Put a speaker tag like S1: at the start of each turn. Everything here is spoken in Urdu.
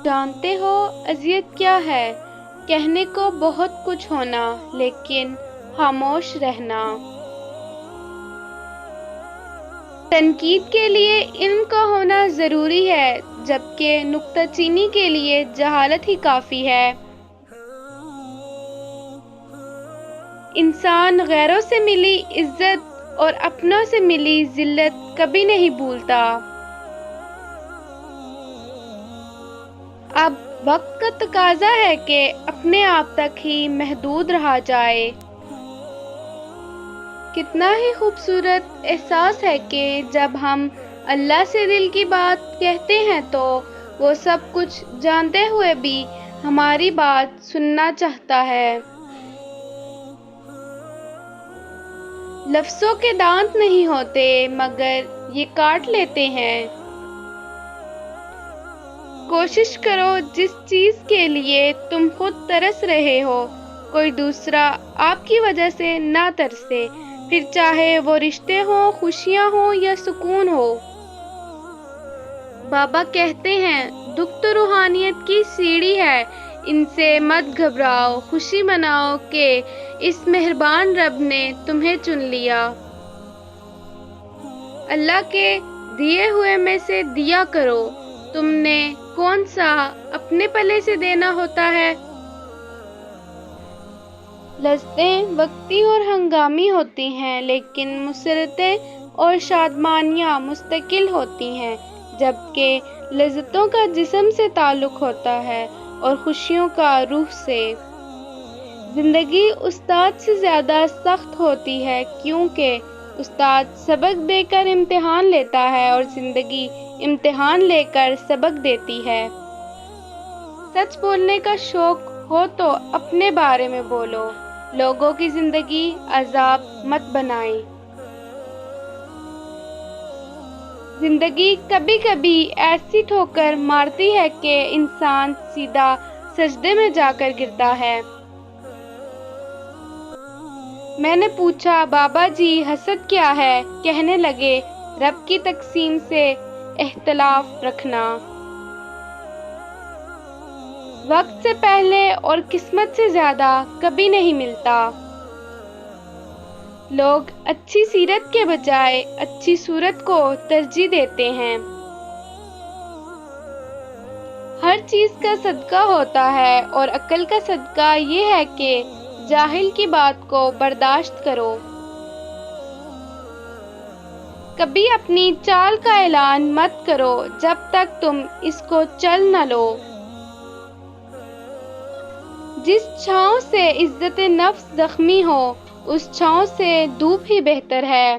S1: جانتے ہو اذیت کیا ہے؟ کہنے کو بہت کچھ ہونا لیکن خاموش رہنا۔ تنقید کے لیے علم کا ہونا ضروری ہے جبکہ نکتہ چینی کے لیے جہالت ہی کافی ہے۔ انسان غیروں سے ملی عزت اور اپنوں سے ملی ذلت کبھی نہیں بھولتا۔ اب وقت کا تقاضا ہے کہ اپنے آپ تک ہی محدود رہا جائے۔ کتنا ہی خوبصورت احساس ہے کہ جب ہم اللہ سے دل کی بات کہتے ہیں تو وہ سب کچھ جانتے ہوئے بھی ہماری بات سننا چاہتا ہے۔ لفظوں کے دانت نہیں ہوتے مگر یہ کاٹ لیتے ہیں۔ کوشش کرو جس چیز کے لیے تم خود ترس رہے ہو کوئی دوسرا آپ کی وجہ سے نہ ترسے، پھر چاہے وہ رشتے ہوں، خوشیاں ہوں یا سکون ہو۔ بابا کہتے ہیں دکھ تو روحانیت کی سیڑھی ہے، ان سے مت گھبراؤ، خوشی مناؤ کہ اس مہربان رب نے تمہیں چن لیا۔ اللہ کے دیے ہوئے میں سے دیا کرو، تم نے کون سا اپنے پلے سے دینا ہوتا ہے۔ لذتیں وقتی اور ہنگامی ہوتی ہیں لیکن مسرتیں اور شادمانیاں مستقل ہوتی ہیں، جبکہ لذتوں کا جسم سے تعلق ہوتا ہے اور خوشیوں کا روح سے۔ زندگی استاد سے زیادہ سخت ہوتی ہے کیونکہ استاد سبق دے کر امتحان لیتا ہے اور زندگی امتحان لے کر سبق دیتی ہے۔ سچ بولنے کا شوق ہو تو اپنے بارے میں بولو، لوگوں کی زندگی عذاب مت بنائیں۔ زندگی کبھی کبھی ایسی ٹھوکر مارتی ہے کہ انسان سیدھا سجدے میں جا کر گرتا ہے۔ میں نے پوچھا بابا جی حسد کیا ہے؟ کہنے لگے رب کی تقسیم سے اختلاف رکھنا۔ وقت سے پہلے اور قسمت سے زیادہ کبھی نہیں ملتا۔ لوگ اچھی سیرت کے بجائے اچھی صورت کو ترجیح دیتے ہیں۔ ہر چیز کا صدقہ ہوتا ہے اور عقل کا صدقہ یہ ہے کہ جاہل کی بات کو برداشت کرو۔ کبھی اپنی چال کا اعلان مت کرو جب تک تم اس کو چل نہ لو۔ جس چھاؤں سے عزت نفس زخمی ہو اس چھاؤں سے دھوپ ہی بہتر ہے۔